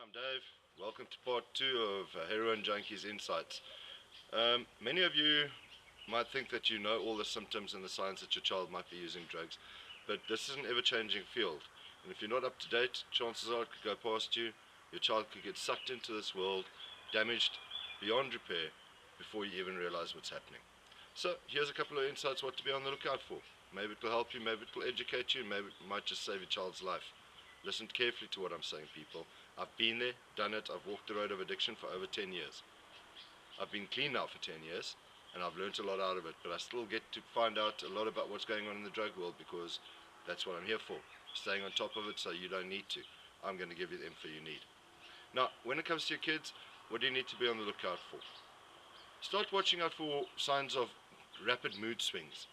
I'm Dave. Welcome to part 2 of Heroin Junkies Insights. Many of you might think that you know all the symptoms and the signs that your child might be using drugs, but this is an ever-changing field, and if you're not up to date, chances are it could go past you. Your child could get sucked into this world, damaged beyond repair, before you even realize what's happening. So here's a couple of insights what to be on the lookout for. Maybe it will help you, maybe it will educate you, maybe it might just save your child's life. Listen carefully to what I'm saying, people. I've been there, done it, I've walked the road of addiction for over 10 years. I've been clean now for 10 years, and I've learned a lot out of it, but I still get to find out a lot about what's going on in the drug world because that's what I'm here for. Staying on top of it so you don't need to. I'm going to give you the info you need. Now, when it comes to your kids, what do you need to be on the lookout for? Start watching out for signs of rapid mood swings,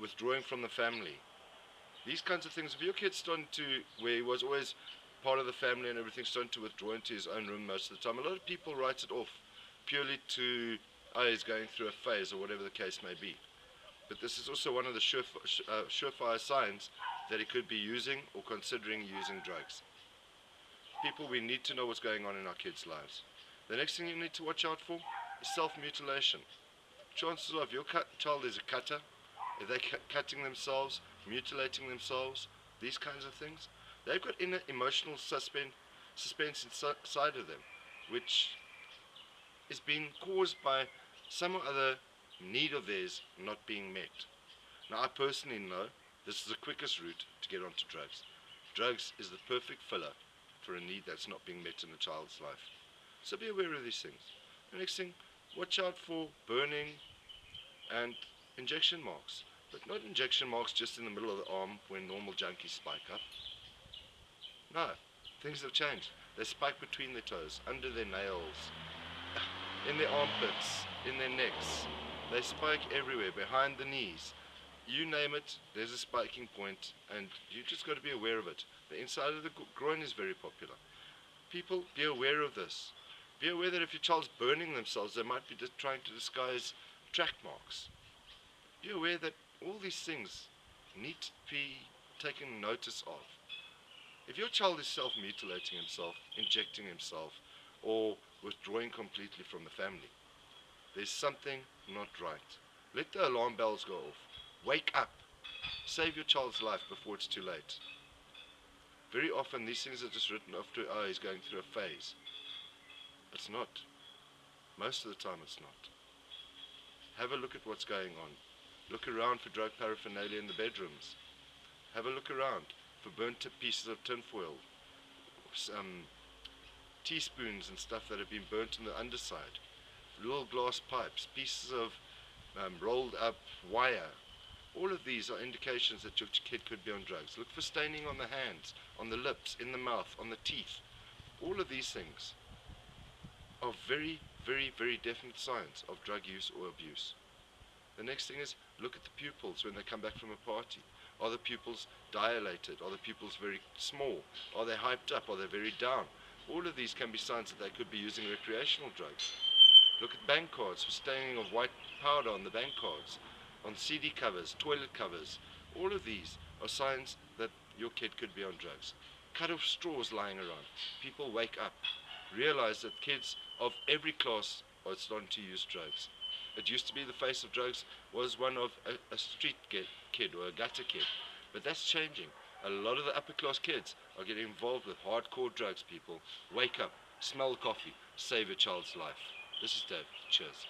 withdrawing from the family. These kinds of things, if your kid's starting to, where he was always part of the family and everything, starting to withdraw into his own room most of the time, a lot of people write it off purely to, oh, he's going through a phase or whatever the case may be. But this is also one of the surefire signs that he could be using or considering using drugs. People, we need to know what's going on in our kids' lives. The next thing you need to watch out for is self-mutilation. Chances are if your child is a cutter, if they're cutting themselves, mutilating themselves, these kinds of things, they've got inner emotional suspense inside of them, which is being caused by some or other need of theirs not being met. Now, I personally know this is the quickest route to get onto drugs. Drugs is the perfect filler for a need that's not being met in a child's life. So be aware of these things. The next thing, watch out for burning and injection marks. But not injection marks just in the middle of the arm when normal junkies spike up. No, things have changed. They spike between their toes, under their nails, in their armpits, in their necks. They spike everywhere, behind the knees. You name it, there's a spiking point, and you just got to be aware of it. The inside of the groin is very popular. People, be aware of this. Be aware that if your child's burning themselves, they might be trying to disguise track marks. Be aware that all these things need to be taken notice of. If your child is self-mutilating himself, injecting himself, or withdrawing completely from the family, there's something not right. Let the alarm bells go off. Wake up. Save your child's life before it's too late. Very often these things are just written off to, oh, he's going through a phase. It's not. Most of the time it's not. Have a look at what's going on. Look around for drug paraphernalia in the bedrooms. Have a look around for burnt pieces of tinfoil, teaspoons and stuff that have been burnt in the underside, little glass pipes, pieces of rolled up wire. All of these are indications that your kid could be on drugs. Look for staining on the hands, on the lips, in the mouth, on the teeth. All of these things are very, very, very definite signs of drug use or abuse. The next thing is, look at the pupils when they come back from a party. Are the pupils dilated? Are the pupils very small? Are they hyped up? Are they very down? All of these can be signs that they could be using recreational drugs. Look at bank cards for staining of white powder on the bank cards, on CD covers, toilet covers. All of these are signs that your kid could be on drugs. Cut off straws lying around. People, wake up. Realize that kids of every class are starting to use drugs. It used to be the face of drugs was one of a street kid or a gutter kid, but that's changing. A lot of the upper class kids are getting involved with hardcore drugs, people. Wake up, smell coffee, save a child's life. This is Dave. Cheers.